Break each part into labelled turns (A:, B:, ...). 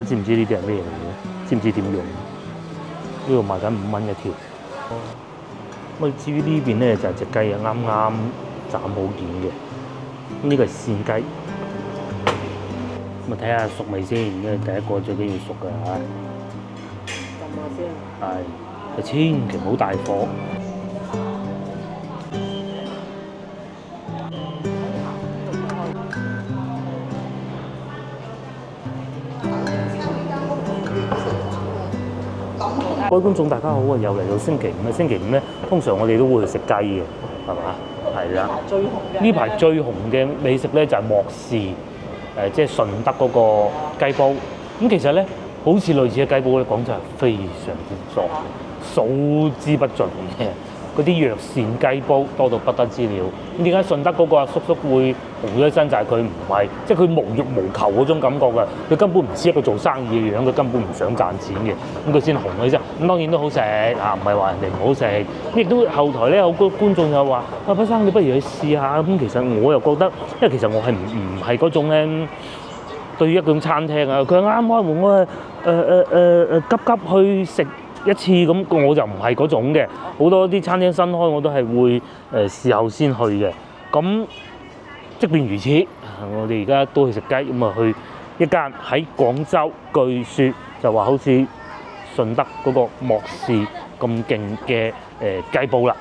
A: 知唔知呢啲係咩嚟嘅？知唔知點用？呢度賣緊5蚊一條。咁至於呢邊咧就係隻雞啊，啱啱斬好件嘅。咁呢個係鮮雞。咁啊睇下熟未先，因為第一個最緊要熟㗎嚇。
B: 浸下先。
A: 係，千祈唔好大火。各位觀眾大家好啊！又嚟到星期五啦。星期五咧，通常我哋都會去食雞嘅，係嘛？係啦。呢排最紅嘅美食咧就係莫氏，即係順德嗰個雞煲。咁其實咧，好似類似嘅雞煲咧，講真係非常之多，數之不盡嘅。嗰啲藥膳雞煲多到不得之了。咁點解順德嗰個阿叔叔會紅咗一身？就係佢唔係，即係佢無欲無求嗰種感覺㗎。佢根本唔似一個做生意嘅樣，佢根本唔想賺錢嘅。咁佢先紅起身。咁當然都好食啊，唔係話人哋唔好食。咁亦都後台咧，好多觀眾又話：啊，畢生你不如去試下。咁其實我又覺得，因為其實我係唔係嗰種咧，對於一種餐廳啊，佢啱開門，我急去食一次咁，我就唔係嗰種嘅。好多啲餐廳新開，我都係會事後先去嘅。咁即便如此，我哋而家都去食雞，咁啊去一間喺廣州，據說就話好似順德嗰個莫氏咁勁嘅雞煲啦。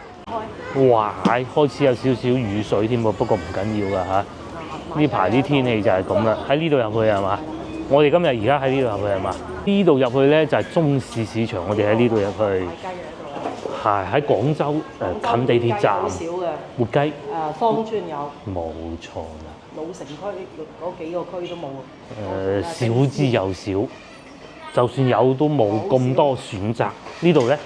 A: 哇！開始有少少雨水添喎，不過唔緊要㗎嚇。呢排啲天氣就係咁啦，喺呢度入去係嘛？我哋今日而家喺呢度入去係嘛？呢度入去咧就係中市市場，我哋喺呢度入去。係喺廣州近地鐵站。
B: 好少嘅。
A: 活雞。
B: 芳村有。冇
A: 錯啦。
B: 老城區嗰幾個區都冇。
A: 少之又少，就算有都冇咁多選擇。呢度咧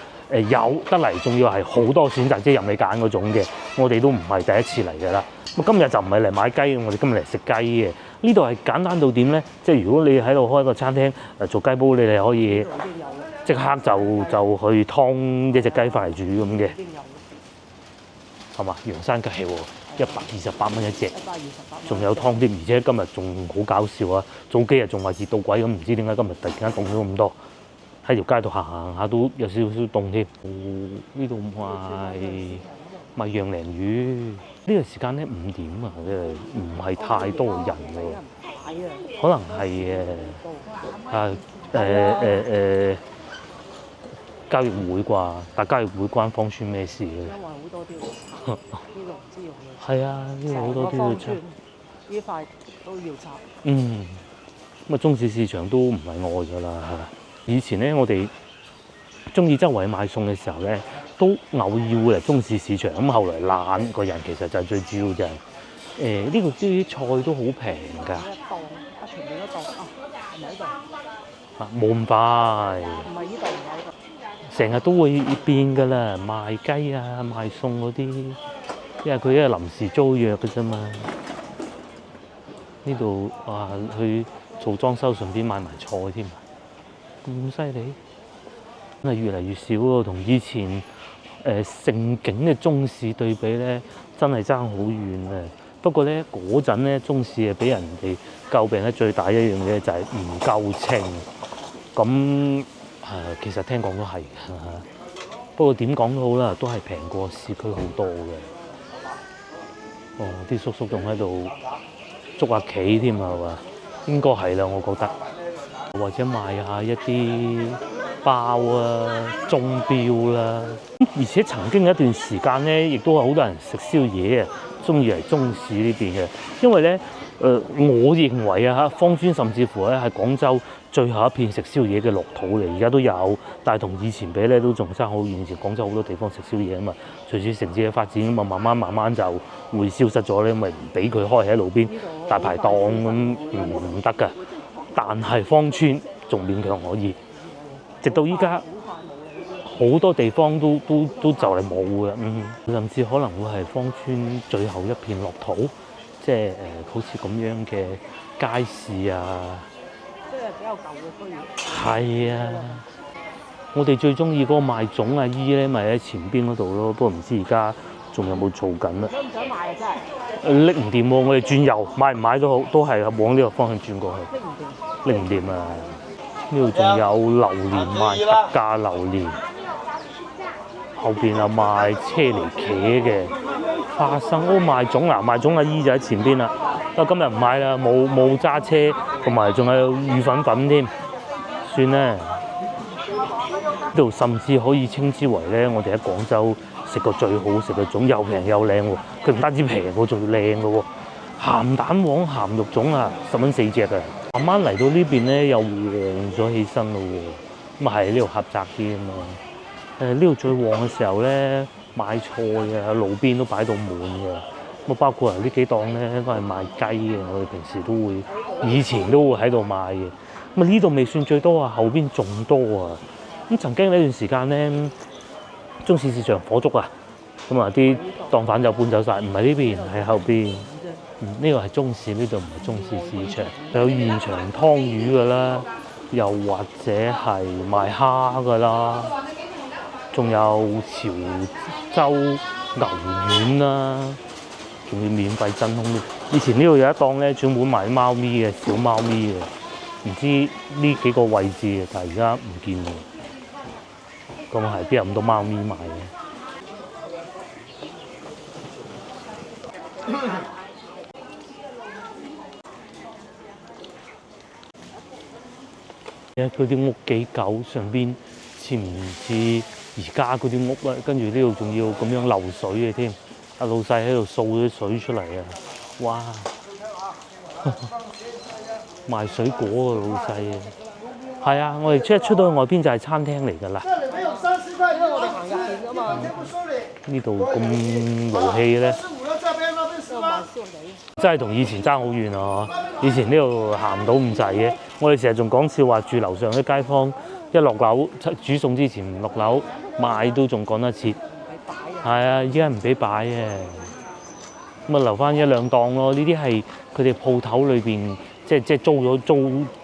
A: 有得嚟，仲要係好多選擇，即係任你揀嗰種嘅。我哋都唔係第一次嚟㗎啦。咁今日就唔係嚟買雞，我哋今日嚟食雞嘅。呢度係簡單到點咧？即係如果你喺度開個餐廳做雞煲，你哋可以即刻就去劏一隻雞翻嚟煮咁嘅。係嘛？洋山雞喎，128蚊一隻，仲有湯添，而且今日仲好搞笑啊！早幾日仲話熱到鬼咁，唔知點解今日突然間凍咗咁多。喺條街度行下都有少少凍添。呢度賣釀鯪魚。呢個時間咧5點啊，唔係太多人喎。可能係交易會啩，但交易會關芳村咩事嘅？因為好多都要拆，呢度唔知用唔用？係啊，呢度好多都要拆。呢塊都要拆。咁啊，中市市場都唔係愛㗎啦。以前咧，我哋中意周圍買餸嘅時候咧，都偶爾會嚟中市市場。咁後來懶個人其實就係最主要就係呢度啲菜都好平㗎。全部一檔啊，係咪呢度？啊，冇咁快。唔係呢度，唔係呢度。成日都會變㗎啦，賣雞啊、賣餸嗰啲，因為佢係臨時租約嘅啫嘛。呢度去做裝修，順便買埋菜添，咁犀利，真係越嚟越少咯。同以前盛景嘅中市對比咧，真係爭好遠啊！不過咧，嗰陣咧，中市係俾人哋詬病咧最大一樣嘢就係唔夠清。咁其實聽講都係，不過點講都好啦，都係平過市區好多嘅。哦，啲叔叔仲喺度捉下棋添啊，係嘛？應該係啦，我覺得。或者賣下一啲包啊、鐘錶啦。而且曾經有一段時間咧，亦都係好多人食宵夜啊，中意嚟中市呢邊嘅，因為咧。我認為啊，芳村甚至乎咧係廣州最後一片食宵夜嘅樂土嚟，而家都有，但係同以前比咧都仲差好遠。以前廣州好多地方食宵夜啊嘛，隨住城市嘅發展啊嘛，慢慢就會消失咗咧，因為唔俾佢開喺路邊大排檔咁唔得㗎。但係芳村仲勉強可以，直到依家好多地方都就嚟冇㗎，甚至可能會係芳村最後一片樂土。即係好似咁樣嘅街市啊，即係比較舊嘅區域。係啊，我哋最中意嗰個賣粽阿姨咧，咪喺前邊嗰度咯。不過唔知而家仲有冇做緊啦。想唔想買啊？真係拎唔掂喎！我哋轉右買唔買都好，都係往呢個方向轉過去。拎唔掂啊！呢度仲有榴蓮賣特價榴蓮，後邊又賣車厘茄嘅花生，哦賣粽啊，賣粽阿姨就喺前邊啦。不過今日唔買啦，冇揸車，同埋仲有魚粉粉添，算啦。呢度甚至可以稱之為咧，我哋喺廣州食過最好食嘅粽，又平又靚喎。佢唔單止平喎，仲要靚嘅喎。鹹蛋黃鹹肉粽啊，10蚊4隻啊！慢慢嚟到呢邊咧，又旺咗起身咯喎。咁啊係呢度狹窄啲啊嘛。呢度最旺嘅時候咧，買菜啊，路邊都擺到滿嘅。咁包括呢幾檔咧都係賣雞嘅，我哋平時都會，以前都會喺度賣嘅。咁啊呢度未算最多啊，後邊仲多啊。咁曾經呢段時間咧，中市市場火燭啊，咁啊啲檔販就搬走晒，唔係呢邊，係後邊。呢個係中市，呢度唔係中市市場。有現場劏魚㗎啦，又或者係賣蝦㗎啦，仲有潮州牛丸啦，仲要免費真空。以前呢度有一檔咧，專門賣貓咪嘅小貓咪嘅，唔知呢幾個位置嘅，但係而家唔見喎。咁係邊有咁多貓咪賣嘅？嗰啲屋幾舊，上邊似唔似而家嗰啲屋啊？跟住呢度仲要咁樣漏水嘅添。阿老細喺度掃啲水出嚟啊！哇！賣水果嘅老細啊！係啊，我哋出到去外邊就係餐廳嚟㗎啦。呢度咁勞氣咧，真係同以前爭好遠啊！以前呢度行唔到咁滯嘅，我哋成日仲講笑話住樓上啲街坊，一落樓煮餸之前唔落樓買都仲趕得切。係啊，依家唔俾擺嘅，咁啊留翻1、2檔咯。呢啲係佢哋鋪頭裏邊，即係租咗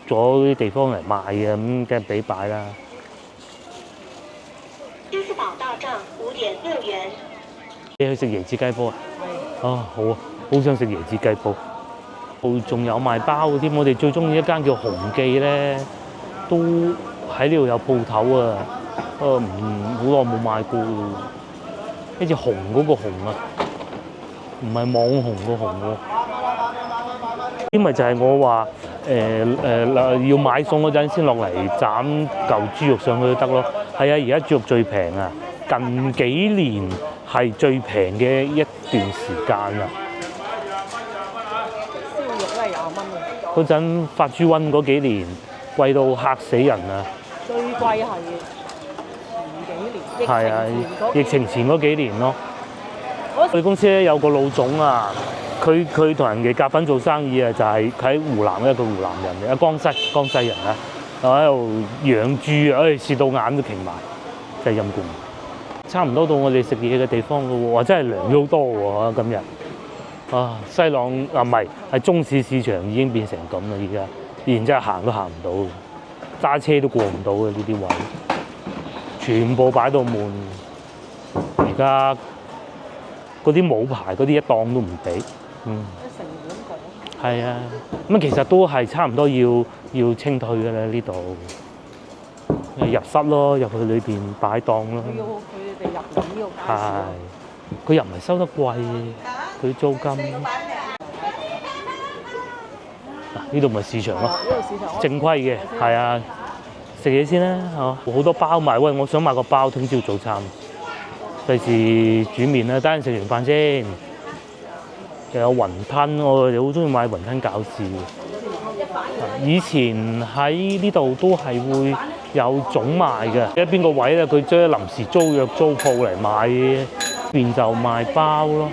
A: 啲地方嚟賣嘅，咁梗係俾擺啦。支付寶到帳5.6元。你去食椰子雞煲啊？啊好啊，好想食椰子雞煲。仲有賣包嘅添，我哋最中意一間叫紅記咧，都喺呢度有鋪頭啊。好耐冇買過。好似紅嗰個紅啊，唔係網紅個紅喎。因為就係我話要買餸嗰陣先落嚟斬嚿豬肉上去都得咯。係啊，而家豬肉最平啊，近幾年係最平嘅一段時間啊。燒肉都係20蚊嘅。嗰陣發豬瘟嗰幾年，貴到嚇死人啊！最貴係係啊，疫情前嗰幾年咯。我哋公司咧有個老總啊，佢同人哋夾份做生意啊，就係佢喺湖南咧，佢湖南人嚟，江西人啊，喺度養豬啊，蝕到眼都擎埋，真係陰公。差唔多到我哋食嘢嘅地方嘅喎，哇！真係涼咗好多喎，今日。啊，西朗啊唔係，係中市市場已經變成咁啦，而家然之後行都行唔到，揸車都過唔到嘅呢啲位。全部擺到滿，而家嗰啲冇牌嗰啲一檔都唔俾，成本貴。係啊，咁其實都係差唔多要清退㗎啦呢度，入室咯，入去裏邊擺檔咯。佢哋入呢個街市。係，佢又唔係收得貴，佢租金。呢度咪市場咯，正規嘅，係啊。食嘢先啦，嚇！好多包賣，喂，我想買個包，聽朝早餐。費事煮麵啦，等陣食完飯先。又有雲吞，我哋好中意買雲吞餃子嘅。以前喺呢度都係會有粽賣嘅，喺邊個位咧？佢將臨時租約租鋪嚟賣嘅，邊就賣包咯，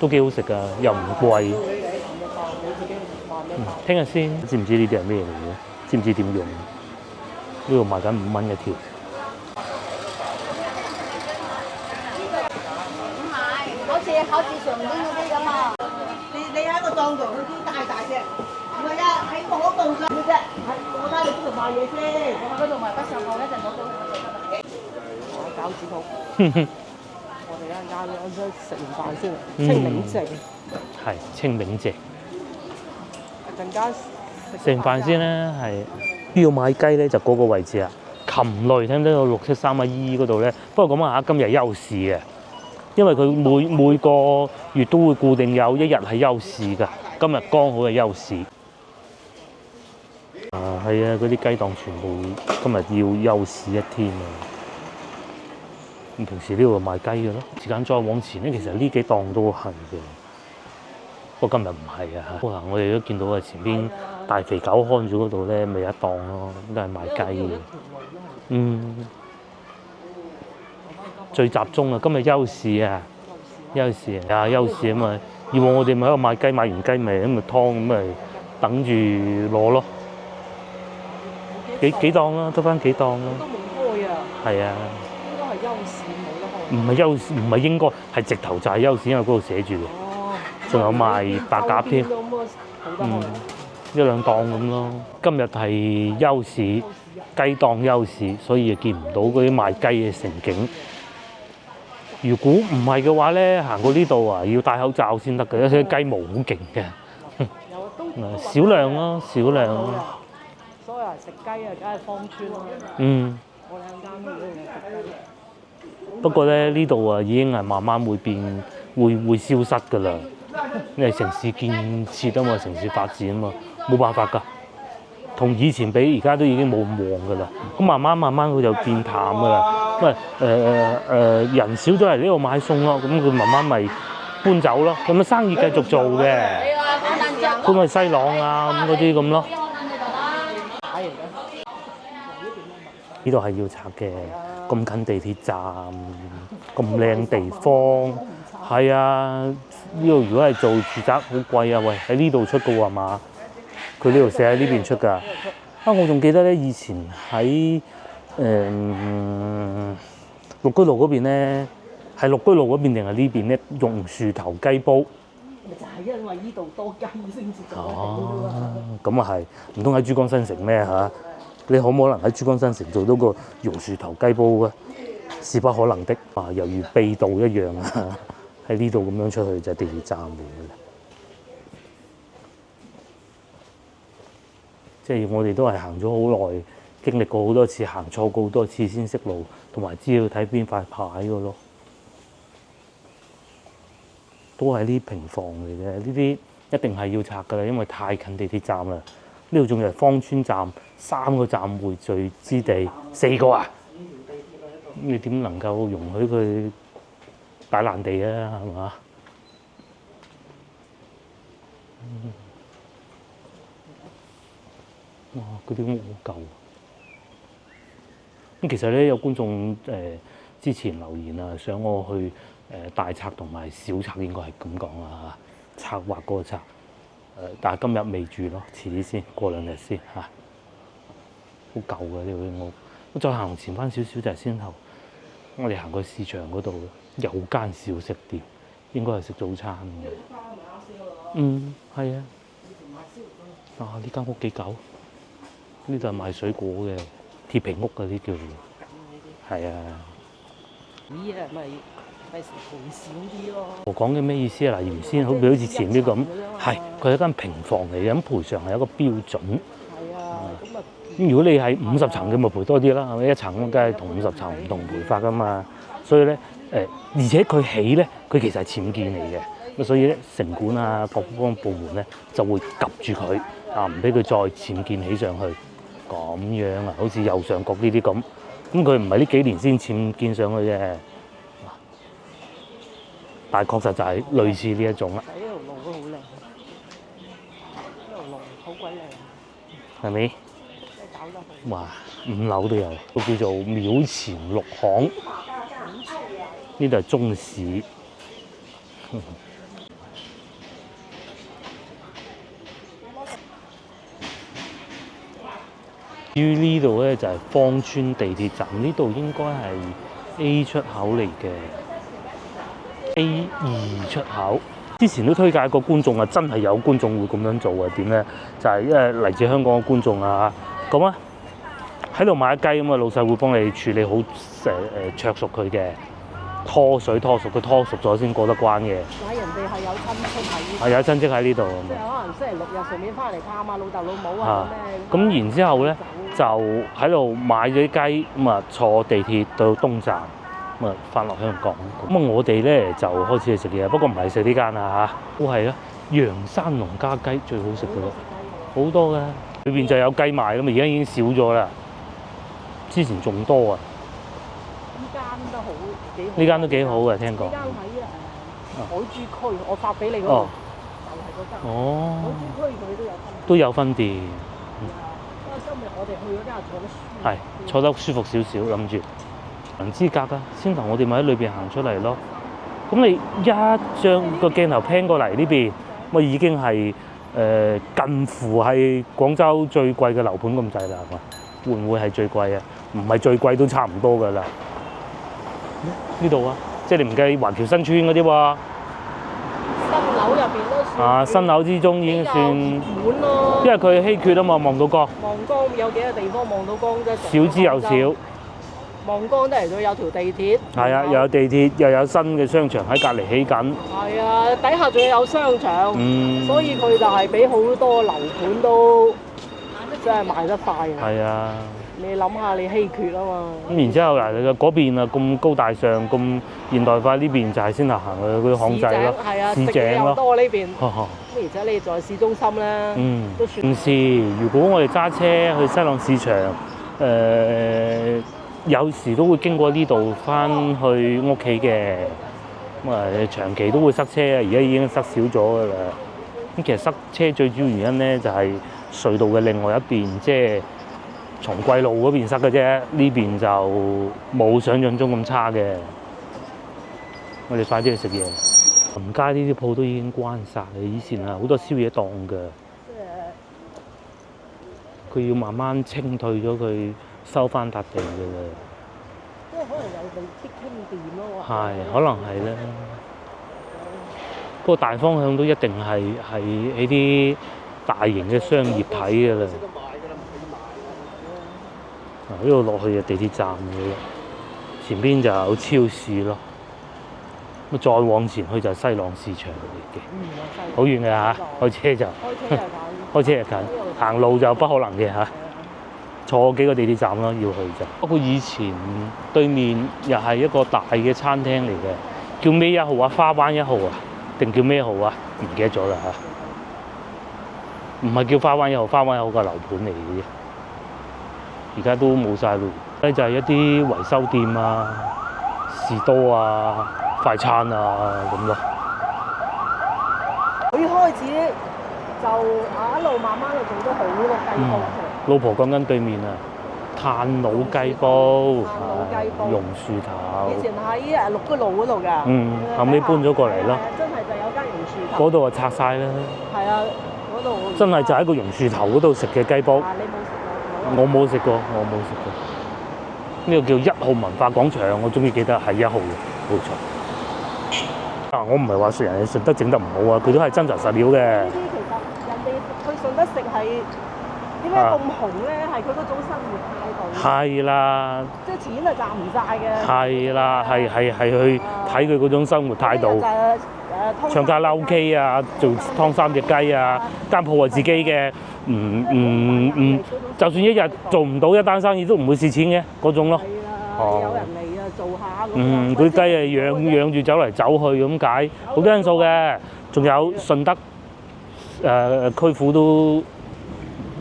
A: 都幾好食㗎，又唔貴。聽日先，知唔知呢啲係咩嚟嘅？知唔知點用？呢度賣緊5蚊一條。唔係，好似上年嗰啲咁啊！你喺個檔度，佢啲大隻，唔係啊，喺嗰度嘅啫。我睇你邊度賣嘢先，我喺嗰度賣不上號一陣攞到餃子鋪。我哋一陣食完飯先，清明節。係清明節。一陣間。食完飯先啦，係。要買雞咧就嗰個位置啊，禽類聽到有673姨嗰度咧。不過咁啊，今日休市嘅，因為佢每個月都會固定有一日係休市㗎。今日剛好係休市。係啊，嗰啲雞檔全部今日要休市一天啊。咁平時呢度賣雞嘅咯，時間再往前咧，其實呢幾檔都係嘅。不過今日唔係啊，嗱我哋都見到啊，前邊大肥狗看住嗰度咧，咪一檔咯，都係賣雞嘅。嗯，最集中啊！今日休市啊，休市啊，休市啊嘛。以往我哋咪喺度買雞，買完雞咪咁咪湯咁咪等住攞咯。幾檔啦，得翻幾檔啦。
B: 都冇開啊。
A: 係啊。
B: 應該係休市冇得開。
A: 唔係休市，唔係應該係直頭就係休市，因為嗰度寫住嘅。
B: 哦。
A: 仲有賣白鴿添。一兩檔咁咯。今日係休市，雞檔休市，所以見唔到嗰啲賣雞嘅盛景。如果唔係嘅話咧，行過呢度啊，要戴口罩先得嘅，因為啲雞毛好勁嘅。少量咯，少量咯。
B: 所以話食雞啊，梗係芳村啦。
A: 嗯。
B: 我兩間都要食雞。
A: 不過咧，呢度啊已經係慢慢會變，會消失㗎啦。因為城市建設啊嘛，城市發展啊嘛，冇辦法㗎。同以前比，而家都已經冇咁旺㗎啦。咁慢慢佢就變淡㗎啦。因為人少咗嚟呢度買餸咯，咁佢慢慢咪搬走咯。咁樣生意繼續做嘅，搬去西朗啊咁嗰啲咁咯。呢度係要拆嘅，咁近地鐵站，咁靚地方，係啊！呢度如果係做住宅好貴啊，喂喺呢度出嘅喎嘛？佢呢度寫喺呢邊出㗎。啊，我仲記得咧，以前喺綠居路嗰邊咧，係綠居路嗰邊定係呢邊咧？榕樹頭雞煲。咪就係因為呢度多雞先至做得到㗎嘛。咁啊係，唔通喺珠江新城咩嚇？你可唔可能喺珠江新城做到個榕樹頭雞煲啊？是不可能的啊！猶如秘道一樣啊！喺呢度咁樣出去就係地鐵站嚟嘅啦。即係我哋都係行咗好耐，經歷過好多次，行錯過好多次先識路，同埋知道睇邊塊牌嘅咯。都係啲平房嚟嘅，呢啲一定係要拆㗎啦，因為太近地鐵站啦。呢度仲係芳村站，3個站匯聚之地，4個啊！你點能夠容許佢擺爛地啊？係嘛？哇！嗰啲屋好舊。咁其實咧，有觀眾之前留言啊，想我去大拆同埋小拆，應該係咁講啦嚇，策劃嗰個策。但係今日未住咯，遲啲先，過2日先嚇。好舊嘅呢個屋，我再行前翻少少就係先後。我哋行過市場嗰度，有間小食店，應該係食早餐嘅。嗯，係啊。啊，呢間屋幾舊？呢度係賣水果嘅，鐵皮屋嗰啲叫做。係啊。
B: 咦啊，咪費事賠少啲咯。
A: 我講嘅咩意思啊？嗱，原先好似前面咁，係佢係一間平房嚟嘅，咁賠償係一個標準。
B: 係啊，咁啊。
A: 咁如果你係50層嘅，咪賠多啲啦，係咪？一層咁梗係同50層唔同賠法噶嘛。所以咧，而且佢起咧，佢其實係僭建嚟嘅，咁所以咧，城管啊各方部門咧就會及住佢啊，唔俾佢再僭建起上去。咁樣啊，好似右上角呢啲咁，咁佢唔係呢幾年先僭建上去嘅，但係確實就係類似呢一種啦。
B: 呢條路都好靚，呢條路好鬼靚，
A: 係咪？
B: 搞得好。
A: 哇，5樓都有，都叫做廟前六巷。呢度係中市。於呢度咧就係芳村地鐵站，呢度應該係 A 出口嚟嘅 A2 出口。之前都推介過觀眾啊，真係有觀眾會咁樣做啊？點咧？就係因為嚟自香港嘅觀眾啊，咁啊喺度買雞咁啊，老細會幫你處理好灼熟佢嘅，拖水拖熟，佢拖熟咗先過得關嘅。
B: 嗱，人哋係有親戚喺呢度，
A: 係有親戚喺呢度啊
B: 即係
A: 嘛。
B: 可能星期六日順便翻嚟探下老豆老母
A: 嚇
B: 啊咩
A: 咁然之後咧，就喺度買咗啲雞，咁啊坐地鐵到東站，咁啊翻落香港。咁啊我哋咧就開始去食嘢，不過唔係食呢間啊嚇，都係啊洋山農家雞最好食嘅咯，好多㗎，裏邊就有雞賣啦嘛，而家已經少咗啦，之前仲多啊。
B: 呢間都好幾好，
A: 呢間都幾好嘅，聽講。
B: 呢間喺海珠區，我發俾你嗰度
A: 哦，
B: 就係嗰間。
A: 哦
B: 海珠區佢都有分。
A: 都有分店，
B: 不過今日我哋去嗰間坐得舒服。
A: 係坐得舒服少少，諗住行之隔啊，先頭我哋咪喺裏邊行出嚟咯。咁你一將個鏡頭 pan 過嚟呢邊，咪已經係近乎係廣州最貴嘅樓盤咁滯啦，係嘛？會唔會係最貴啊？唔係最貴都差唔多㗎啦。呢度啊，即係你唔計華僑新村嗰啲喎。
B: 新樓入邊都算。
A: 啊，新樓之中已經算，
B: 滿咯。
A: 因為佢稀缺啊嘛，望到江。
B: 望江有幾個地方望到江啫？
A: 少之又少。
B: 望江都嚟到有條地鐵。
A: 係啊，又有地鐵，又有新嘅商場喺隔離起緊。
B: 係啊，底下仲有商場，
A: 嗯，
B: 所以佢就係比好多樓盤都真係賣得快嘅。
A: 係啊。
B: 你諗下，你稀缺啊嘛。
A: 咁然之後嗱，嗰邊啊咁高大上、咁現代化，呢邊就係先頭行去嗰啲巷仔咯，
B: 係啊，
A: 市
B: 食嘢又
A: 井咯。
B: 多呢邊。
A: 呵呵
B: 咁而且你在市中心咧，都算。
A: 平時如果我哋揸車去西朗市場，有時都會經過呢度翻去屋企嘅，咁啊長期都會塞車啊，而家已經塞少咗㗎啦。咁其實塞車最主要原因咧就係隧道嘅另外一邊，即係松桂路嗰邊塞嘅啫，呢邊就冇想象中咁差嘅。我哋快啲去食嘢。臨街呢啲鋪都已經關晒啦，以前啊好多宵夜檔㗎。佢要慢慢清退咗佢，收翻笪地㗎啦。
B: 即係可能有地啲傾店咯。
A: 係，可能係咧。不過大方向都一定係喺啲大型嘅商業體㗎啦。呢度落去就地鐵站㗎啦，前邊就有超市咯。咁再往前去就係西朗市場嚟嘅，好遠嘅嚇，開車就開車就近，行路就不可能嘅嚇。坐幾個地鐵站咯，要去就。不過以前對面又係一個大嘅餐廳嚟嘅，叫咩一號啊？花灣一號啊？定叫咩號啊？唔記得咗啦嚇。唔係叫花灣一號，花灣一號個樓盤嚟嘅啫。而家都冇晒咯，咧就係一啲維修店啊、士多啊、快餐啊咁咯。
B: 佢開始就一路慢慢就做咗好多雞煲出嚟。
A: 老婆講緊對面啊，炭爐雞煲，榕樹頭。
B: 以前喺綠居路嗰度㗎。
A: 後尾搬咗過嚟咯。
B: 真係就有間榕樹頭。
A: 嗰度啊拆晒啦。
B: 係啊，嗰度。
A: 真係就喺個榕樹頭嗰度食嘅雞煲。
B: 你冇食過？
A: 我冇食過，我冇食過。呢個叫1號文化廣場，我終於記得係1號嘅，冇錯。我唔係話説人哋順德整得唔好啊，佢都係真材實料嘅。
B: 呢啲其實人哋去順德食係點解咁紅咧？係佢嗰種生活態度。係
A: 啦。
B: 即係錢係賺唔晒嘅。
A: 係啦，係去睇佢嗰種生活態度。唱卡拉 OK 啊，做劏3隻雞啊，間鋪係自己嘅，就算一日做唔到一單生意都唔會蝕錢嘅嗰種咯。
B: 有人嚟啊，做下咁。
A: 嗰啲雞係養住走嚟走去咁解，好多因素嘅。仲有順德區府都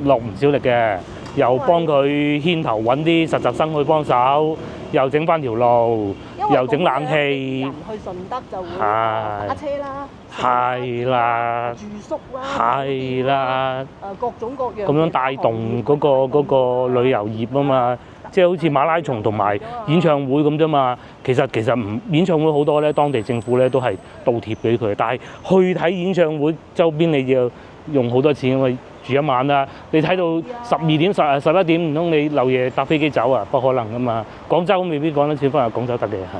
A: 落唔少力嘅，又幫佢牽頭揾啲實習生去幫手，又整翻條路，又整冷氣。人
B: 去順德就會打車啦，
A: 係啦，
B: 住宿啦，
A: 係啦，
B: 各種各樣
A: 咁樣帶動嗰個旅遊業啊嘛，即係好似馬拉松同埋演唱會咁啫嘛。其實唔演唱會好多咧，當地政府咧都係倒貼俾佢，但係去睇演唱會周邊你要用好多錢，因為住一晚啦。你睇到12點11點，唔通你漏夜搭飛機走啊？不可能噶嘛。廣州未必趕得切翻去廣州得嘅係。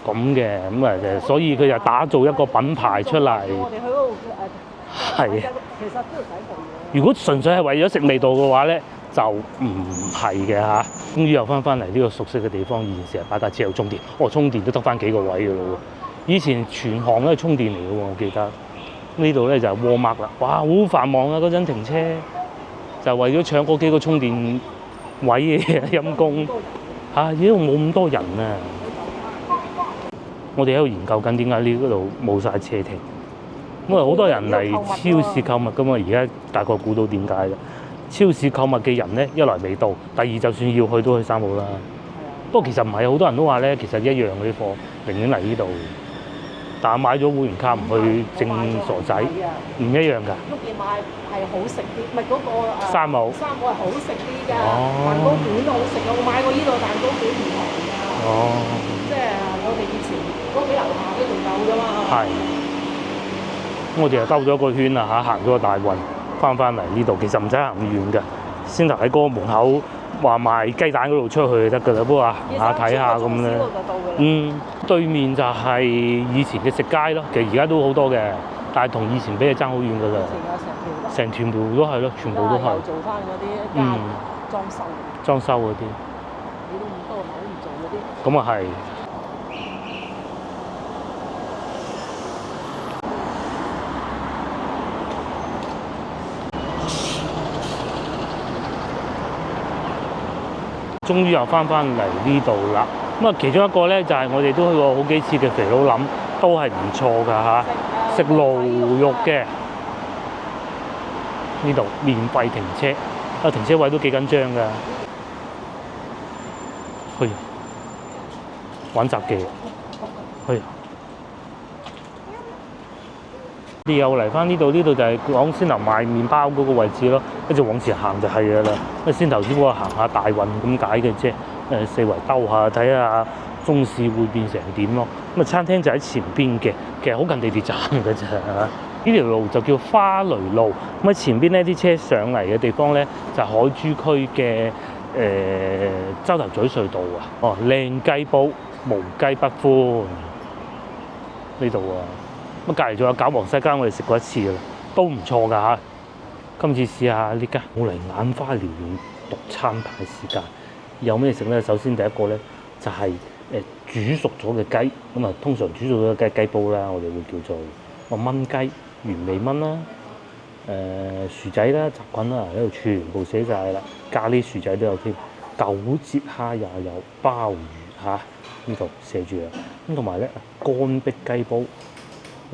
A: 咁嘅咁啊，所以佢就打造一個品牌出嚟。
B: 我哋去嗰度
A: 係。
B: 其實都要使部嘢。
A: 如果純粹係為咗食味道嘅話咧，就唔係嘅嚇。終於又翻嚟呢個熟悉嘅地方，以前成日擺架車有充電，充電都得翻幾個位嘅咯喎。以前全行都係充電嚟嘅喎，我記得。呢度咧就係 Walmart 啦，哇，好繁忙啊！嗰陣停車就為咗搶嗰幾個充電位嘅陰公嚇，呢度冇咁多人啊！我哋喺度研究緊點解呢度冇晒車停，因為好多人嚟超市購物噶嘛，而家大概估到點解啦。超市購物嘅人咧，一來未到，第二就算要去都去三號啦。不過其實唔係，好多人都話咧，其實一樣嗰啲貨，寧願嚟呢度。但係買咗會員卡唔去正傻仔，唔一樣㗎。
B: 碌嘢買係好食啲，唔係嗰個
A: 三號
B: 係好食啲㗎，
A: 哦
B: 蛋糕卷都好食啊！我買過呢度蛋糕卷唔同㗎，
A: 哦，
B: 即係我哋以前屋企樓下都仲有㗎嘛。
A: 係。我哋又兜咗個圈啦嚇，行咗個大運，翻嚟呢度，其實唔使行咁遠㗎，先頭喺嗰個門口話賣雞蛋嗰度出去就得㗎啦，不過行下睇下咁咧。對面就係以前嘅食街咯，其實而家都好多嘅，但係同以前比係爭好遠㗎啦。成條都係咯，全部都係。
B: 做翻嗰啲裝修
A: 嗰啲。
B: 你都唔多口唔做嗰啲。
A: 咁啊係。終於又翻嚟呢度啦。咁啊，其中一個咧就係我哋都去過好幾次嘅肥佬林，都係唔錯㗎嚇。食驢肉嘅呢度免費停車，停車位都幾緊張㗎。去玩雜技，去。你又嚟翻呢度，呢度就係講先頭賣麵包嗰個位置咯，跟住往前行就係㗎啦。先頭只不過行下大運咁解嘅啫，四圍兜下睇下中市會變成點咯。咁啊，餐廳就喺前邊嘅，其實好近地鐵站㗎咋。呢條路就叫花雷路。咁喺前邊呢啲車上嚟嘅地方咧，就係海珠區嘅洲頭咀隧道啊。靚雞煲無雞不歡呢度啊。咁隔離仲有餃皇西街，我哋食過一次啦，都唔錯㗎嚇。今次試下呢間，我嚟眼花繚亂獨餐牌時間，有咩食咧？首先第一個咧就係煮熟咗嘅雞，咁啊通常煮熟咗嘅雞煲啦，我哋會叫做燜雞、原味燜啦，薯仔啦、雜菌啦，喺度全部寫晒啦，咖喱薯仔都有添，九節蝦也有，鮑魚嚇呢度寫住啊，咁同埋咧乾壁雞煲。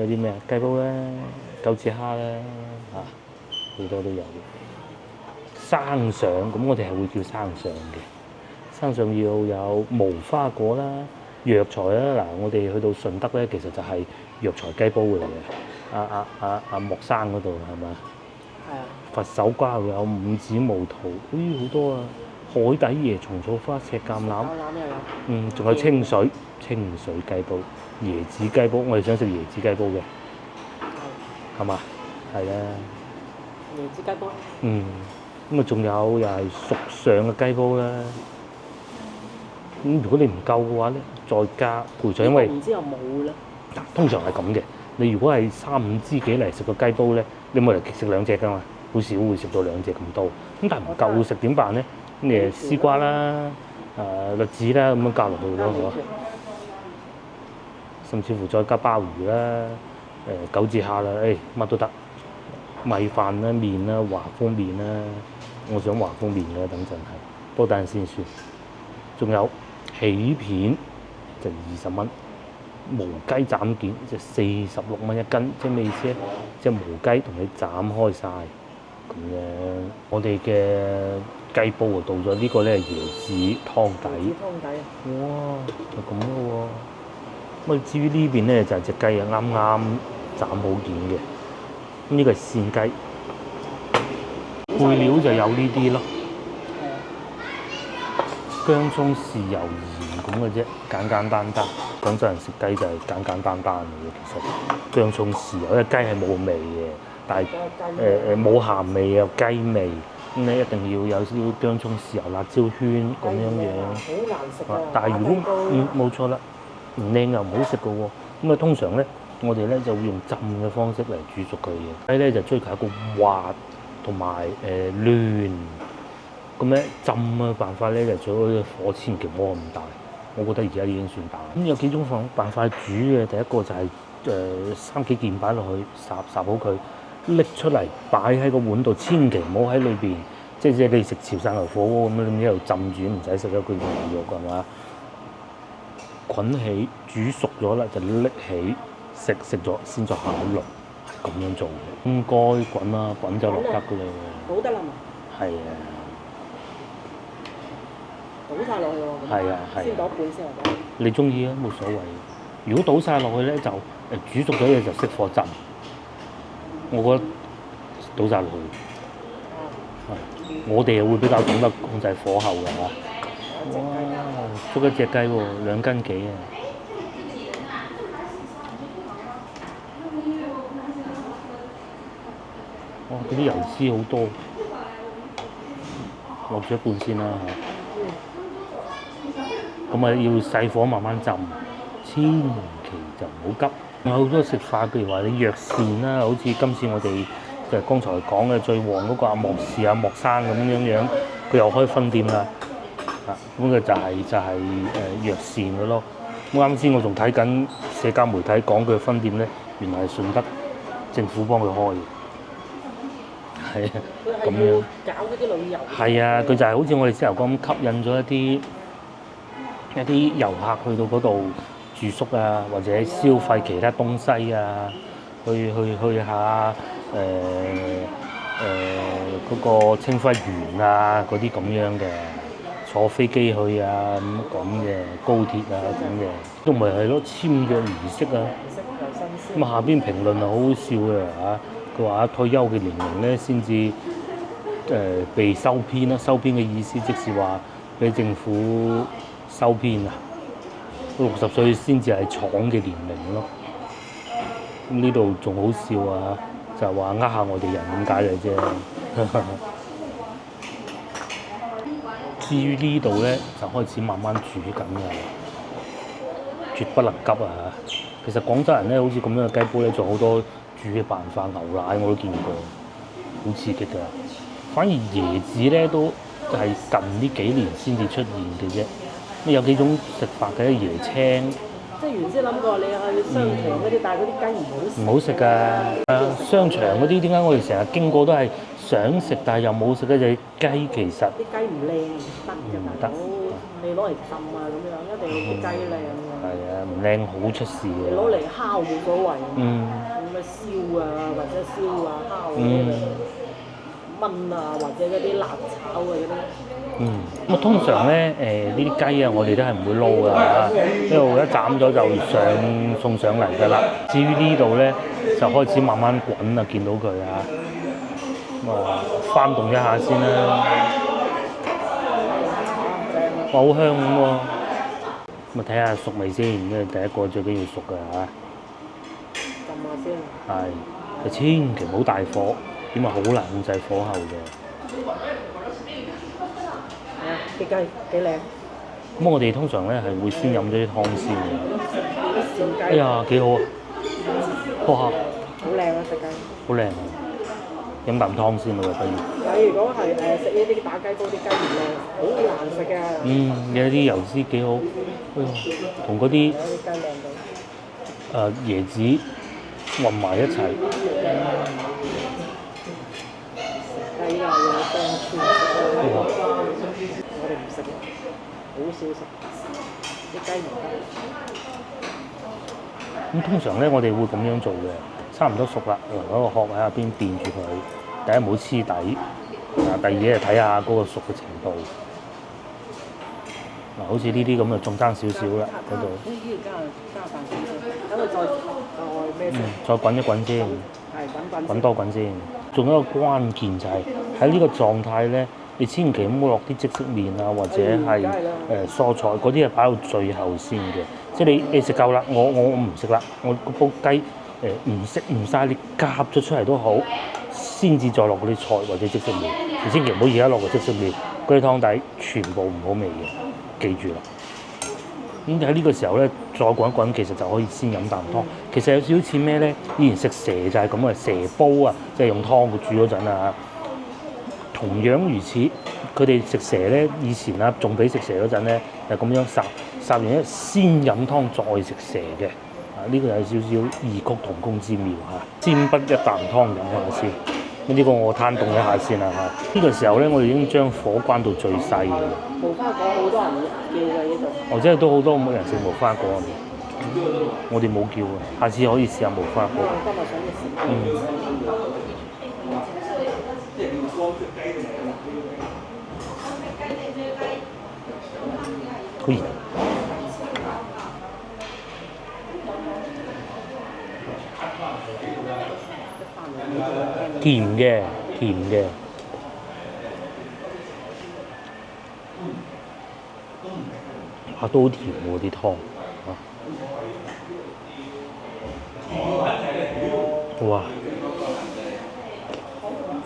A: 有啲咩啊？雞煲咧、九節蝦咧嚇，好多都有。生上咁，我哋係會叫生上嘅。生上要有無花果啦、藥材啦。嗱，我哋去到順德咧，其實就係藥材雞煲嚟嘅。莫生嗰度係咪？係啊。佛手瓜又有五指毛桃，好多啊！海底椰、蟲草花、赤橄欖。橄欖又有。仲有清水雞煲。椰子雞煲，我哋想食椰子雞煲嘅，係嘛？係啦。椰子雞煲。咁啊，仲有又係熟上嘅雞煲啦。咁如果你唔夠嘅話咧，再加陪上，因為唔知又冇啦。通常係咁嘅。你如果係3、5支幾嚟食個雞煲咧，你冇嚟食2隻㗎嘛，好少會食到2隻咁多。咁但係唔夠食點辦咧？咁絲瓜啦、栗子啦，咁樣加落去咯，係嘛？甚至乎再加鮑魚啦、九節蝦啦，乜都得。米飯啦、麵啦、華豐麵啦，我想華豐麵嘅等陣係，不過等陣先算。仲有起片就20蚊，無雞斬件就46蚊一斤，即係咩意思咧？即係無雞同你斬開晒咁樣。我哋嘅雞煲啊到咗，呢個咧係椰子湯底。椰子湯底啊！哇，就咁咯喎。咁至於呢邊咧就係隻雞啊，啱啱斬好件嘅。咁呢個係鮮雞，配料就有呢啲咯，薑葱豉油鹽咁嘅啫，簡簡單單。廣州人食雞就係簡簡單單嘅，其實薑葱豉油，因為雞係冇味嘅，但係冇鹹味有雞味，咁你一定要有少少薑葱豉油辣椒圈咁樣樣。好難食啊！但係如果冇錯啦。唔靚又唔好食嘅喎，咁啊通常咧，我哋咧就會用浸嘅方式嚟煮熟佢嘅。雞咧就追求一個滑同埋嫩，咁咧浸嘅辦法咧就最好啲火千祈唔好咁大，我覺得而家已經算大。咁有幾種辦法煮嘅，第一個就係、三幾件擺落去烚好佢，拎出嚟擺喺個碗度，千祈唔好喺裏邊，即係你食潮汕牛火鍋咁樣，你一路浸住唔使食咗佢牛肉係嘛？滾起煮熟咗啦，就拎起食咗先再下一爐，係咁樣做嘅。應該滾啦，滾就落得㗎啦。
B: 倒得啦嘛，
A: 係啊。
B: 倒晒落去喎。
A: 係啊係啊
B: 先倒一半先或者。
A: 你中意啊，冇所謂。如果倒晒落去咧，就煮熟咗嘢就熄火浸。我覺得倒晒落去。係，我哋又會比較懂得控制火候㗎嚇。哇！捉一隻雞喎，2斤幾啊！哇！嗰啲油脂好多，落咗一半先啦嚇。咁啊要細火慢慢浸，千祈就唔好急。有好多食法，譬如話你藥膳啦，好似今次我哋就剛才講嘅最旺嗰個阿莫士阿莫生咁樣，佢又開分店啦。咁佢就係藥膳嘅咯。咁啱先我仲睇緊社交媒體講佢嘅分店咧，原來係順德政府幫佢開嘅。係啊，咁樣。
B: 搞嗰啲旅遊。
A: 係啊，佢就係好似我哋先頭講咁，吸引咗一啲遊客去到嗰度住宿啊，或者消費其他東西啊，去下嗰個清暉園啊嗰啲咁樣嘅。坐飛機去啊咁嘅，高鐵啊咁嘅，都唔係咯，簽約儀式啊。咁下邊評論係好好笑嘅嚇，佢話退休嘅年齡咧先至被收編啦，收編嘅意思即是話俾政府收編啊，60歲先至係廠嘅年齡咯。咁呢度仲好笑啊，就係話下我哋人咁解嘅啫。至於呢度咧，就開始慢慢煮緊㗎，絕不能急啊！其實廣州人咧，好似咁樣嘅雞煲咧，仲好多煮嘅辦法，牛奶我都見過，好刺激㗎。反而椰子咧都係近呢幾年先至出現嘅啫。咁有幾種食法嘅椰青，
B: 即係原先諗過你去商場嗰啲，但係嗰啲雞唔好食。
A: 唔好食㗎。商場嗰啲點解我哋成日經過都係想食，但係又冇食嘅就係雞，其實。
B: 啲雞唔靚唔得嘅，你攞嚟浸啊咁樣，一定要啲雞靚㗎。
A: 係啊，唔靚好出事
B: 你
A: 嘅。
B: 攞嚟烤冇所謂，
A: 嗯。
B: 咁咪燒啊，或者燒啊、烤啊、燜啊，或者嗰啲辣炒啊嗰啲。
A: 咁通常咧呢啲雞啊，我哋都係唔會撈㗎嚇，因為一斬咗就送上嚟㗎啦。至於呢度咧，就開始慢慢滾啊，見到佢啊，咁啊翻動一下先啦。哇，好香咁喎！咁啊睇下熟未先，因為第一個最緊要熟㗎嚇。
B: 浸下先。
A: 係，就千祈唔好大火，點解好難控制火候嘅。
B: 啲雞幾靚。
A: 咁我哋通常咧係會先飲咗啲湯先嘅。哎呀，幾好啊！哇，
B: 好靚啊！隻雞。
A: 好靚啊！飲啖湯先咯，不如。
B: 但係如果係食呢啲打雞煲啲雞唔靚，好難食嘅。
A: 有啲油脂幾好，同嗰啲
B: 有啲雞靚到。
A: 椰子混埋一齊。
B: 雞又有當串食啦，我哋唔食嘅，好少食，啲雞唔得。
A: 咁通常咧，我哋會咁樣做嘅，差唔多熟啦，攞個殼喺下邊墊住佢，第一唔好黐底，第二咧睇下嗰個熟嘅程度。嗱，好似呢啲咁啊，仲爭少少啦，嗰度。
B: 呢啲加飯先，等佢再咩先？
A: 再滾一滾先。
B: 係
A: 滾多滾先。仲有一個關鍵就係喺呢個狀態咧，你千祈唔好落啲即食麵啊，或者係蔬菜嗰啲係擺到最後先嘅。即係你食夠啦，我唔食啦，我個煲雞唔食唔晒，你夾咗出嚟都好，先至再落嗰啲菜或者即食麵。你千祈唔好而家落個即食麵，嗰啲湯底全部唔好味嘅，記住啦。咁喺呢個時候咧，再滾一滾，其實就可以先飲啖湯。其實有少少似咩咧？以前食蛇就係咁嘅，蛇煲啊，即係用湯煮嗰陣啊，同樣如此，佢哋食蛇咧，以前啊仲俾食蛇嗰陣咧，就咁樣烚完咧，先飲湯再食蛇嘅。啊，呢、個有少少異曲同工之妙嚇。先不一啖湯飲下先，呢、個我攤凍一下先啦嚇。呢、個時候咧，我哋已經將火關到最細嘅。
B: 無花果好多人叫嘅呢度。
A: 哦，即係都好多冇人食無花果啊！我哋冇叫啊，下次可以試下無花果。
B: 今日想食。
A: 可以。甜嘅，甜嘅。啊，都好甜喎啲湯啊！哇！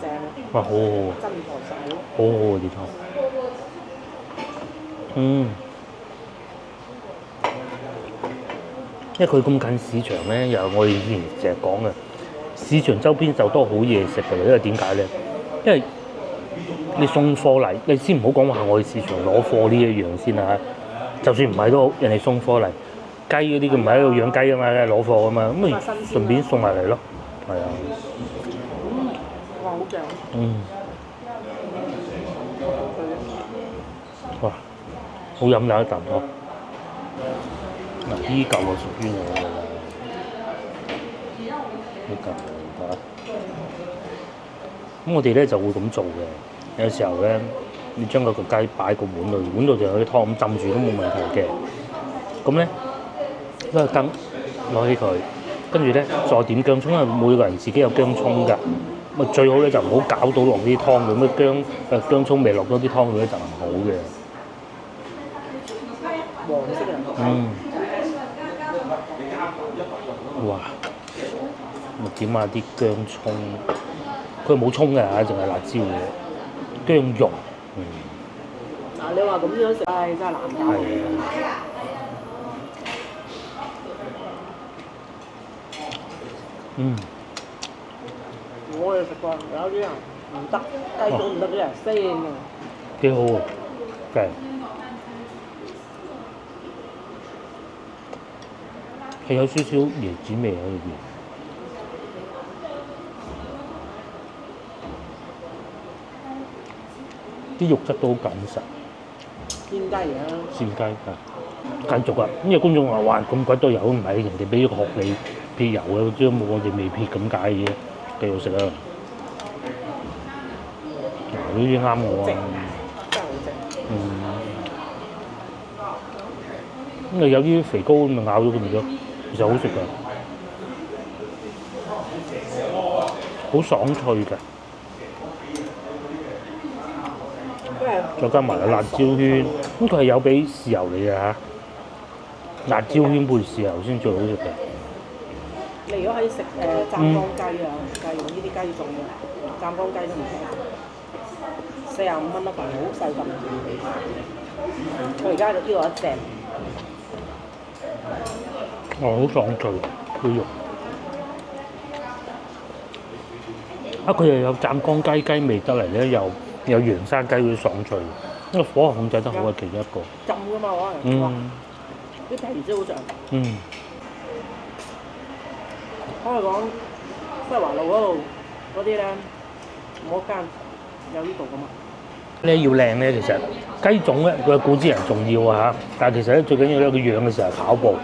B: 正。
A: 哇，好好喎！
B: 真材實料。
A: 好好喎啲湯。因為佢咁近市場咧，又我哋以前成日講嘅，市場周邊就多好嘢食㗎啦。因為點解咧？因為你送貨嚟，你先唔好講話我去市場攞貨呢一樣先啦。就算唔係都好，人哋送貨嚟，雞嗰啲佢唔係喺度養雞啊嘛，攞貨啊嘛，咁咪順便送埋嚟咯。係啊。
B: 哇！好正。
A: 哇！好飲有一啖湯。嗱，呢嚿就屬於我㗎啦。呢嚿嚇。咁我哋咧就會咁做嘅。有時候咧，你將嗰個雞擺個碗度，碗度就有啲湯咁浸住都冇問題嘅。咁咧，攞個羹攞起佢，跟住咧再點薑葱，因為每個人自己有薑葱㗎。咪最好咧就唔好搞到落啲湯度，咩薑葱味落咗啲湯度咧就唔好嘅。
B: 黃色嘅。
A: 哇！咪點下啲薑葱，佢冇葱嘅嚇，淨係辣椒嘅薑蓉。
B: 嗱，你話咁樣食，唉，真係難搞。我哋食過，有啲人唔得，雞種唔得，啲人腥啊。
A: 幾好喎，真係。係有少少椰子味喺裏邊。啲肉質都好緊實。
B: 鮮雞嚟啊！
A: 鮮雞㗎，繼續啊！因為觀眾話哇咁鬼多油，唔係人哋俾個殼你撇油嘅，只冇我哋未撇咁解嘅，繼續食啊！呢啲啱我啊！
B: 真係好正。
A: 咁啊有啲肥膏咪咬咗佢咪得，其實好食㗎，好爽脆㗎。再加埋辣椒圈，咁佢係有俾豉油你嘅嚇，辣椒圈配豉油先最好食嘅。
B: 你如果可以食湛江雞啊，雞用呢啲雞種嘅，湛江雞都唔平，45蚊一份，好細份。我而家就呢度一隻。
A: 好爽脆啲肉。佢又有湛江雞味得嚟咧，又有洋山雞嗰啲爽脆，因為火候控制得好係其中一個。
B: 浸㗎嘛可能。啲皮先好長。可以講西華路嗰度嗰啲咧，冇一間有呢度㗎嘛。
A: 咧要靚咧，其實雞種咧佢古之人重要啊嚇，但係其實咧最緊要咧佢養嘅時候跑步，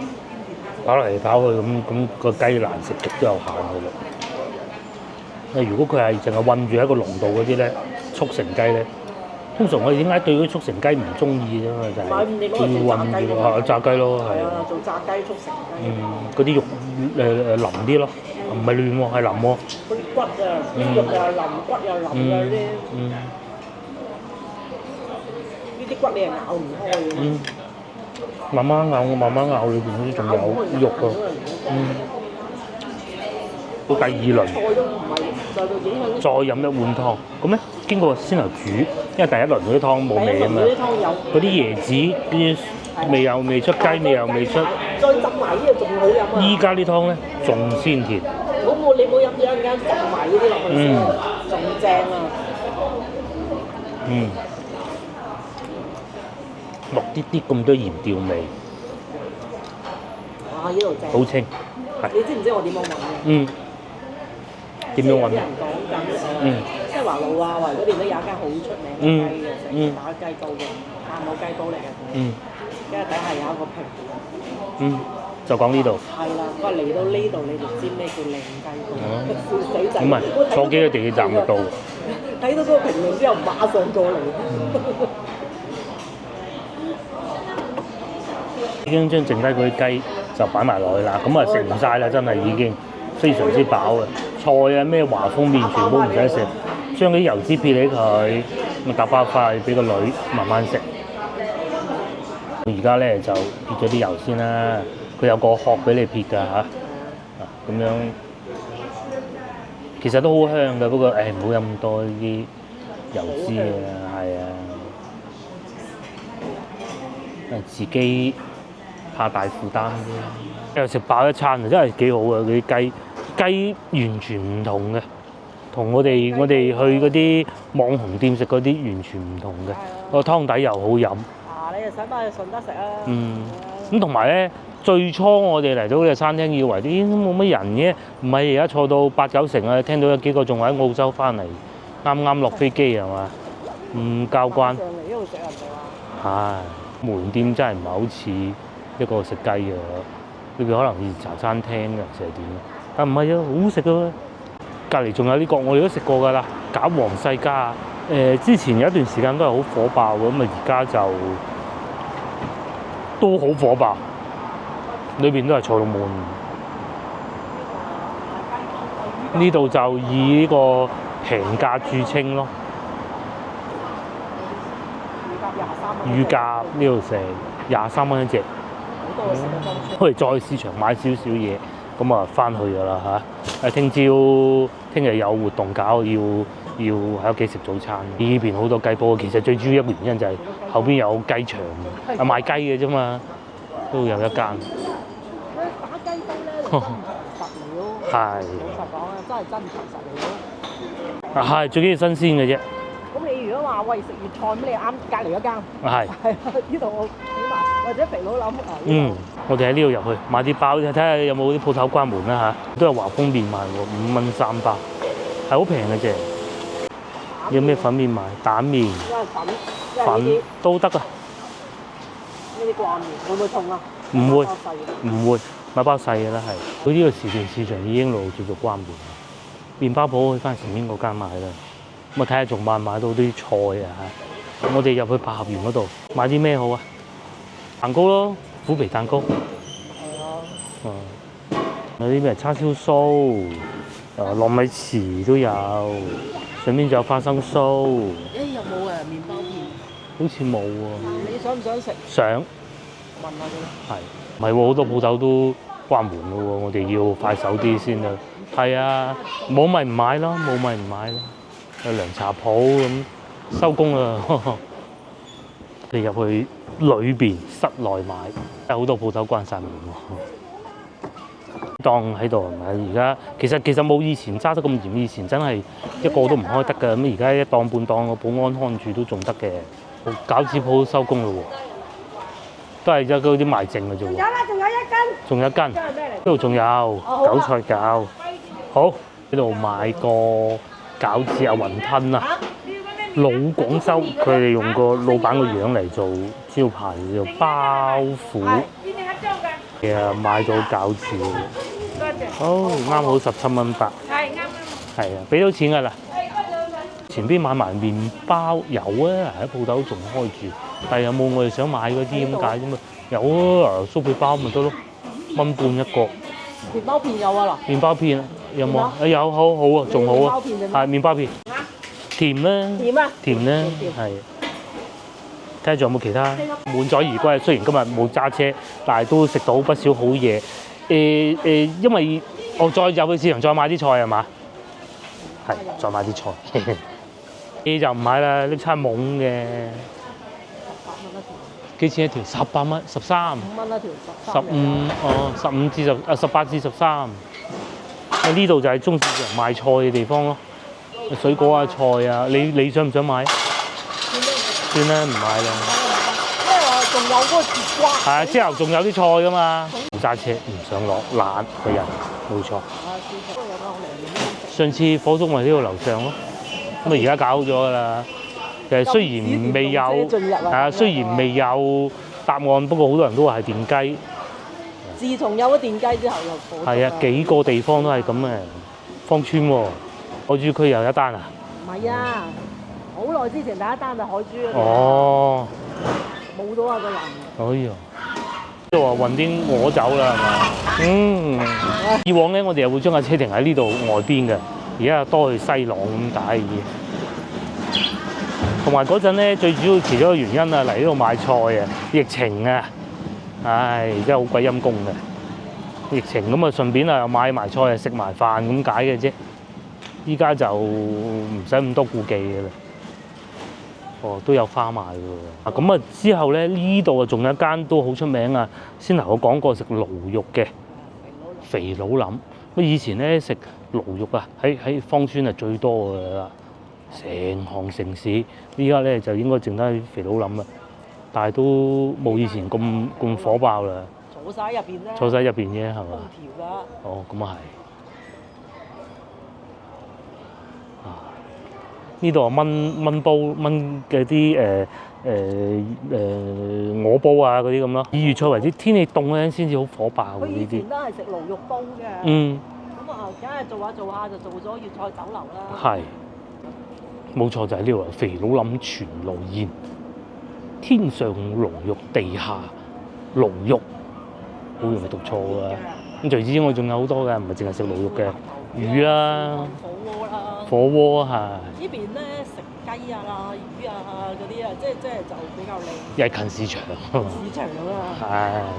A: 跑嚟跑去咁個雞難食極都有限嘅啦。如果佢係淨係韞住喺個籠度嗰啲咧，速成雞咧，通常我哋點解對嗰啲速成雞唔中意啫嘛？就係佢韞住咯，炸雞咯，係啊，
B: 做炸雞速成雞。
A: 嗰啲肉腍啲咯，唔係嫩喎，係腍喎。
B: 嗰啲骨啊，啲肉又腍，骨又腍嘅啲。呢啲骨你係咬唔開嘅。
A: 慢慢咬，裏邊嗰啲仲有肉㗎。到第二輪，再飲一碗湯，咁咧經過先頭煮，因為第一輪嗰啲湯冇味啊嘛，嗰啲椰子嗰啲味又未出，雞味又未出，
B: 再浸埋呢個仲好飲啊！
A: 依家啲湯咧仲鮮甜，
B: 你冇飲一陣間浸埋呢啲落去先，仲正啊！
A: 嗯，落啲啲咁多鹽調味，
B: 哇！呢度正。
A: 好清。係。
B: 你知唔知我點樣揾嘅？
A: 嗯。點樣揾
B: 啲人講緊西華路啊，或者嗰邊都有一間好出名嘅雞嘅，成日打雞煲嘅，炭火雞煲嚟嘅。跟住底下有一個評論。
A: 就講呢度。
B: 係啦，佢話嚟到呢度你就知咩叫靚雞煲。笑死仔。
A: 咁咪坐幾個地鐵站就到。
B: 睇到嗰個評論之後，馬上過嚟。
A: 已經將剩低嗰啲雞就擺埋落去啦，咁啊食唔晒啦，真係已經非常之飽嘅。菜啊咩華豐麵全部唔使食，將啲油脂撇起佢，咁搭包塊俾個女慢慢食。而家咧就撇咗啲油先啦，佢有個殼俾你撇㗎嚇，咁樣其實都好香㗎，不過唔好飲咁多啲油脂啊，係啊，自己怕大負擔啫。又食飽一餐啊，真係幾好啊！嗰啲雞完全唔同嘅，同我哋去嗰啲網紅店食嗰啲完全唔同嘅。個湯底又好飲。
B: 你就使翻去順德食啊！
A: 咁同埋咧，最初我哋嚟到呢個餐廳，以為啲都冇乜人嘅，唔係而家坐到8、9成啊！聽到有幾個仲喺澳洲翻嚟，啱啱落飛機係嘛？唔交關。上嚟呢度食人哋話。門店真係唔係好似一個食雞嘅，呢邊可能以前茶餐廳嘅成係點？但唔係啊，好好食啊！隔離仲有呢個，我哋都食過㗎啦，餃皇世家。之前有一段時間都係好火爆嘅，咁啊而家就都好火爆，裏邊都係坐到滿。呢度就以呢個平價著稱咯。乳鴿呢度成23蚊一隻。我哋再市場買少少嘢，咁啊翻去㗎啦嚇。聽日有活動搞，要喺屋企食早餐。呢邊好多雞煲，其實最主要一個原因就係後邊有雞場，賣雞嘅啫嘛，都有一間。打雞煲咧，實料。係。老實講啊，真係真材實料。係最緊要新鮮嘅啫。
B: 咁你如果話喂食粵菜咁，你啱隔離嗰間。
A: 係。
B: 係呢度我起碼或者肥佬諗
A: 我哋喺呢度入去買啲包，睇下有冇啲鋪頭關門啦嚇。都有華豐麵賣喎，5蚊3包，係好平嘅啫。有咩粉麵賣？蛋麵。粉都得啊。
B: 呢啲掛麵會唔會痛啊？
A: 唔會，買包細嘅啦係。佢呢個時段市場已經陸陸續續關門。麵包鋪去翻前面嗰間買啦。咁啊睇下仲買唔買到啲菜啊嚇。我哋入去百合園嗰度買啲咩好啊？蛋糕咯，虎皮蛋糕。係啊。有啲咩叉燒酥，糯米糍都有，上面仲有花生酥。
B: 有冇麵包片？
A: 好似冇喎。
B: 你想唔想食？
A: 想。
B: 問下佢。係。
A: 唔係喎，好多鋪頭都關門咯喎，我哋要快手啲先啦。係啊，冇咪唔買咯，冇咪唔買咯。有涼茶鋪咁收工啦。你入去裏邊室內買，有好多鋪頭關晒門喎。檔喺度係咪？而家其實冇以前揸得咁嚴，以前真係一個都唔開得㗎。咁而家一檔半檔個保安看住都仲得嘅。餃子鋪收工咯喎，都係得嗰啲賣剩嘅啫喎。有啦，仲有一斤。仲有一斤。呢度仲有韭菜餃。好，呢度買個餃子啊，雲吞啊。老廣州，佢哋用個老闆個樣嚟做招牌，叫包虎。買咗餃子。好啱好17蚊8。係啊，俾到錢㗎啦。前邊買埋麵包有啊，喺鋪頭仲開住，但係有冇我哋想買嗰啲咁解啫嘛？有啊，酥皮包咪得咯，1.5蚊一個。麵包片有啊嗱。麵包片有冇？有，好好啊，仲好啊。係麵包片。甜啦，甜啦，係。睇下仲有冇其他？滿載而歸。雖然今日冇揸車，但係都食到不少好嘢。因為我再入去市場再買啲菜係嘛？係，再買啲菜。你就唔買啦，呢餐懵嘅。幾錢一條？18蚊，13。5蚊一條15，15至18至13。呢度就係中市場賣菜嘅地方咯。水果啊、菜啊，你想唔想買？算啦，唔買啦。
B: 因為我仲有嗰個節瓜。
A: 係啊，之後仲有啲菜噶嘛。唔揸車，唔想落，懶個人，冇錯。上次火燭咪呢度樓上咯，咁啊而家搞好咗㗎啦。其實雖然未有，係啊，雖然未有答案，不過好多人都話係電雞。
B: 自從有咗電雞之後，又火燭。
A: 係啊，幾個地方都係咁嘅，芳村喎，海珠區又有一單啊。
B: 唔係啊，好耐之前第一單就海珠嗰度。
A: 哦。
B: 冇咗啊個人。
A: 哎呀，即係話運啲鵝走啦，係嘛？嗯。以往咧，我哋又會將架車停喺呢度外邊嘅，而家又多去西朗咁解嘅。同埋嗰陣咧，最主要其中一個原因啊，嚟呢度買菜啊，疫情啊，唉，真係好鬼陰功嘅。疫情咁啊，順便啊又買埋菜啊，食埋飯咁解嘅啫。依家就唔使咁多顧忌嘅啦。哦，都有花賣喎。咁啊之後咧，呢度啊仲有一間都好出名啊。先頭我講過食驢肉嘅肥佬林。咁以前咧食驢肉啊，喺芳村係最多㗎啦。成行城市，依家咧就應該剩低肥佬林啦，但係都冇以前咁火爆啦。
B: 坐晒入邊啫。
A: 坐晒入邊啫，係嘛？
B: 空調㗎。
A: 哦，咁啊係。呢度啊燜煲燜嘅啲鵝煲啊嗰啲咁咯。以粵菜為主，天氣凍咧先至好火爆嘅呢啲。
B: 佢以前都係食驢肉煲嘅。
A: 嗯。
B: 咁啊，梗係做下就做咗粵菜酒樓啦。
A: 係。冇錯，就係呢度肥佬林全爐宴，天上龍肉，地下驢肉，好容易讀錯㗎。咁除此之外仲有好多嘅，唔係淨係食驢肉嘅，魚啦、
B: 火鍋啦。
A: 火鍋係。
B: 呢邊咧食雞啊、魚啊嗰啲啊，即係就比較靚。
A: 又係近市場。
B: 市場啊。
A: 係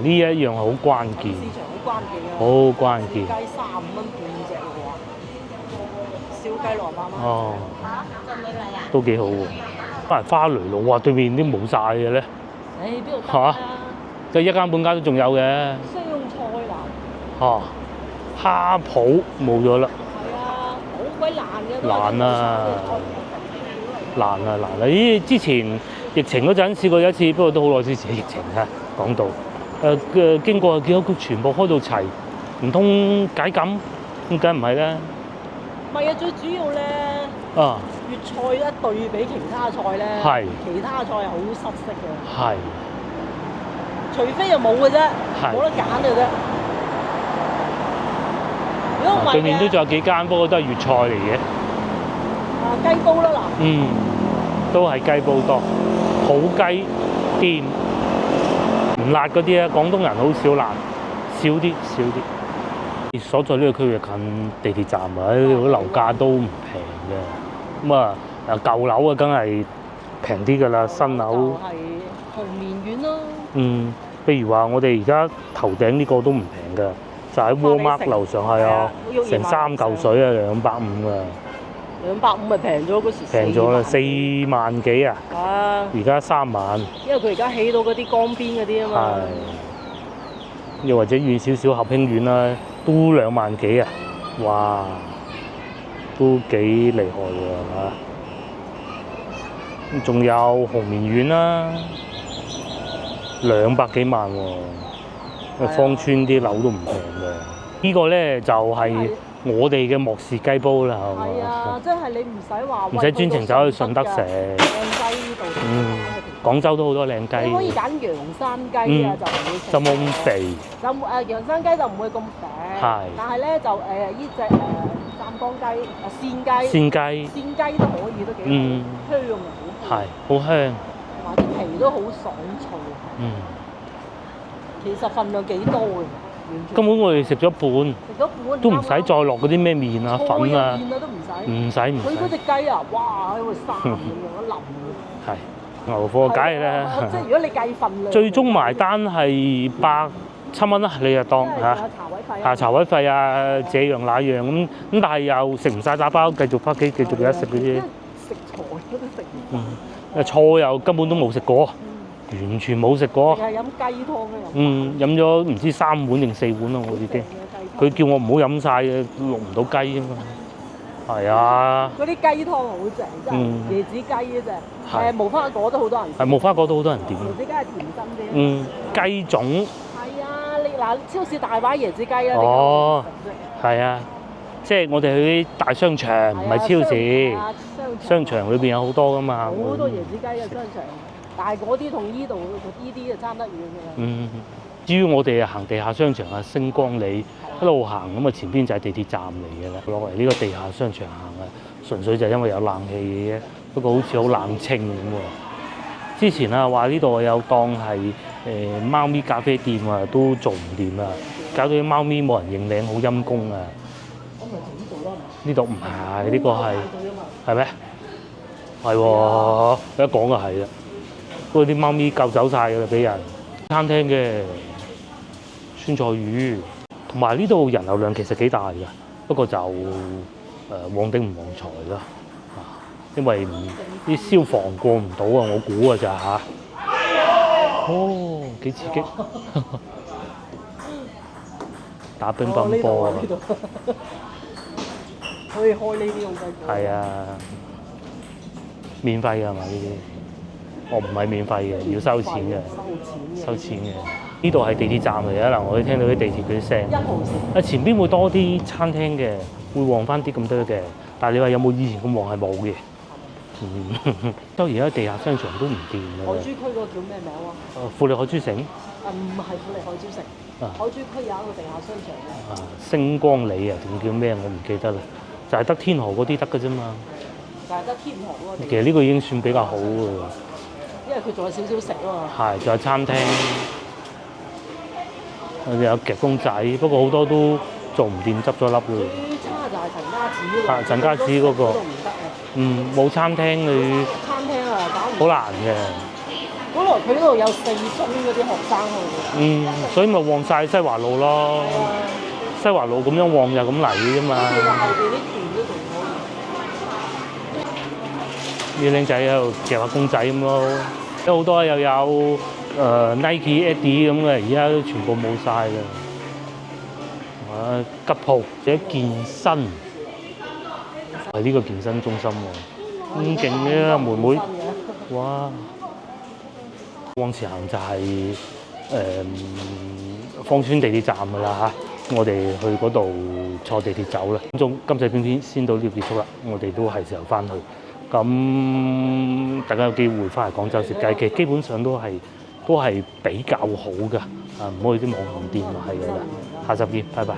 A: 呢一樣係好關鍵。
B: 市場好關鍵啊。
A: 好關鍵。
B: 雞35蚊半隻喎，燒雞600蚊。
A: 哦。都幾好喎。翻嚟花雷路，哇！對面啲冇晒嘅咧。
B: 誒邊度得啊？
A: 即係一間半間都仲有嘅。
B: 雙菜欄。
A: 蝦鋪冇咗啦。
B: 係啊，好鬼爛嘅。
A: 爛啊！爛啊！爛啊！咦！之前疫情嗰陣試過一次，不過都好耐之前疫情啊，講到經過見到佢全部開到齊，唔通解禁？咁梗唔係啦。
B: 唔係啊，最主要咧。
A: 啊！
B: 粵菜咧對比其他菜咧，
A: 係
B: 其他菜係好失色嘅。
A: 係。
B: 除非又冇嘅啫，冇得揀嘅啫。如果唔係，對
A: 面都仲有幾間，不過都係粵菜嚟嘅。
B: 雞煲啦嗱。
A: 嗯，都係雞煲多，好雞店，唔辣嗰啲咧，廣東人好少辣，少啲。所在呢個區域近地鐵站啊，呢度樓價都唔平嘅。咁啊，舊樓啊，梗係平啲㗎啦，新樓。就
B: 係紅棉苑咯。
A: 嗯，譬如話我哋而家頭頂呢個都唔平㗎，就喺 Walmart 樓上係啊，成3嚿水啊，250啊。
B: 250咪平咗嗰時。
A: 平咗啦，4萬幾啊！而家3萬。
B: 因為佢而家起到嗰啲江邊嗰啲啊嘛。
A: 係。又或者遠少少合興苑啦，都2萬幾啊！哇，都幾厲害喎嚇！仲有紅棉苑啦，200幾萬喎，芳村啲樓都唔平嘅。呢個咧就係我哋嘅莫氏雞煲啦，係嘛？
B: 係啊，即係你唔使話
A: 唔使專程走去順德食。
B: 靚雞呢度。
A: 廣州都好多靚雞。
B: 你可以揀洋山雞啊，就唔會食。
A: 就冇咁肥。
B: 洋山雞就唔會咁肥。係。但係咧就呢隻湛江雞鮮雞。鮮雞都可以，都幾好。香啊，好。
A: 係，好香。
B: 同埋啲皮都好爽脆。其實份量幾多嘅？
A: 根本我哋食咗一半。都唔使再落嗰啲咩麵啊、粉啊。
B: 麵啊都唔使。
A: 唔使。
B: 佢嗰隻雞啊，哇！喺度生咁樣一腍。
A: 係。牛貨梗係啦，
B: 即係如果你計份量，
A: 最終埋單係100-7蚊啦，你就當嚇。茶位費啊，這樣那樣咁，但係又食唔晒打包，繼續翻屋企繼續有得食嘅啫。
B: 食菜都食唔
A: 晒。菜又根本都冇食過，完全冇食過。
B: 係飲雞湯啊！
A: 飲咗唔知3碗定4碗啦，我已經。佢叫我唔好飲晒嘅，落唔到雞啊嘛。係啊，
B: 嗰啲雞湯好正，真係椰子雞嗰隻。無花果都好多人。
A: 係無花果都好多人點。
B: 椰子雞係甜心啲。
A: 雞種。
B: 係啊，你嗱超市大把椰子雞啊。
A: 哦。係啊，即係我哋去啲大商場，唔係超市。商場裏邊有好多噶嘛。
B: 好多椰子雞嘅商場，但係嗰啲同依度依啲就差得遠㗎啦。
A: 至於我哋行地下商場啊，星光里一路行咁啊，前邊就係地鐵站嚟嘅啦。落嚟呢個地下商場行啊，純粹就因為有冷氣嘅啫。不過好似好冷清咁喎。之前啊話呢度有檔係貓咪咖啡店啊，都做唔掂啊，搞到啲貓咪冇人認領，好陰公啊！
B: 咁咪自己做咯。
A: 呢度唔係，呢個係咩？係喎，一講就係啦。不過啲貓咪救走晒㗎啦，俾人。餐廳嘅酸菜魚，同埋呢度人流量其實幾大㗎，不過就旺丁唔旺財啦，因為啲消防過唔到啊，我估㗎咋嚇。哦，幾刺激！打乒乓波啊！
B: 可以開呢啲咁嘅。
A: 係啊，免費㗎嘛呢啲？我唔係免費嘅，要收錢嘅。收錢嘅。呢度係地鐵站嚟嘅嗱，我哋聽到啲地鐵嗰啲聲。前邊會多啲餐廳嘅，會旺翻啲咁多嘅。但係你話有冇以前咁旺係冇嘅。當然而家地下商場都唔掂㗎。
B: 海珠區嗰個叫咩名啊？
A: 富力海珠城。
B: 唔係富力海珠城。海珠區有一個地下商場嘅。
A: 星光里啊，定叫咩我唔記得啦。就係得天河嗰啲得㗎啫嘛。
B: 就係得天河嗰個。
A: 其實呢個已經算比較好㗎。
B: 因為佢仲有少少食啊嘛。
A: 係，仲有餐廳，我哋有夾公仔，不過好多都做唔掂，執咗笠㗎。最
B: 差就係陳家子嗰個。
A: 陳家子嗰個。
B: 都唔得啊。
A: 冇餐廳你。
B: 餐廳啊，搞唔。
A: 好難嘅。
B: 本來佢嗰度有4中嗰啲學生去。
A: 所以咪旺晒西華路咯。西華路咁樣旺就咁嚟嘅啫嘛。
B: 後邊啲團都仲可以。
A: 啲僆仔喺度夾下公仔咁咯，有好多又有Nike、Adidas 咁嘅，而家都全部冇晒啦。吉鋪，仲有健身，係呢個健身中心喎，咁勁嘅妹妹，哇！往前行就係芳村地鐵站㗎啦嚇，我哋去嗰度坐地鐵走啦。今世片片先到呢度結束啦，我哋都係時候翻去。咁大家有機會翻嚟廣州食雞，其實基本上都係比較好㗎，唔好去啲網紅店係㗎啦。下集見，拜拜。